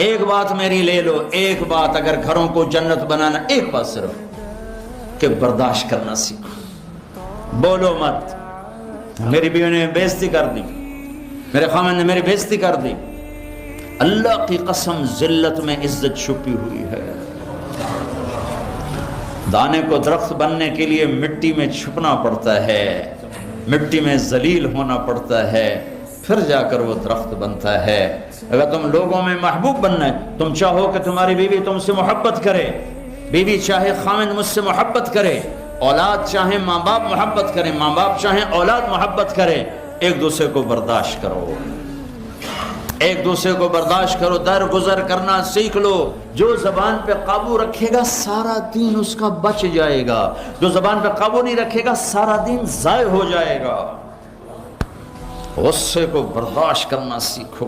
एक बात मेरी ले लो, एक बात, अगर घरों को जन्नत बनाना, एक बात सिर्फ, कि बर्दाश्त करना सीखो। बोलो मत, मेरी बीवी ने बेइज्जती कर दी, मेरे खामन ने मेरी बेइज्जती कर दी। अल्लाह की कसम, जिल्लत में इज्जत छुपी हुई है। दाने को दरख्त बनने के लिए मिट्टी में छुपना पड़ता है, मिट्टी में जलील होना पड़ता है, फिर जाकर वो दरख्त बनता है। अगर तुम लोगों में महबूब बनना है, तुम चाहो कि तुम्हारी बीवी तुमसे मोहब्बत करे, बीवी चाहे खामिद मुझसे मोहब्बत करे, औलाद चाहे माँ बाप मोहब्बत करें, माँ बाप चाहे औलाद मोहब्बत करे, एक दूसरे को बर्दाश्त करो, एक दूसरे को बर्दाश्त करो, दर गुजर करना सीख लो। जो जबान पे काबू रखेगा सारा दिन उसका बच जाएगा, जो जबान पे काबू नहीं रखेगा सारा दिन जाय हो जाएगा। गुस्से को बर्दाश्त करना सीखो।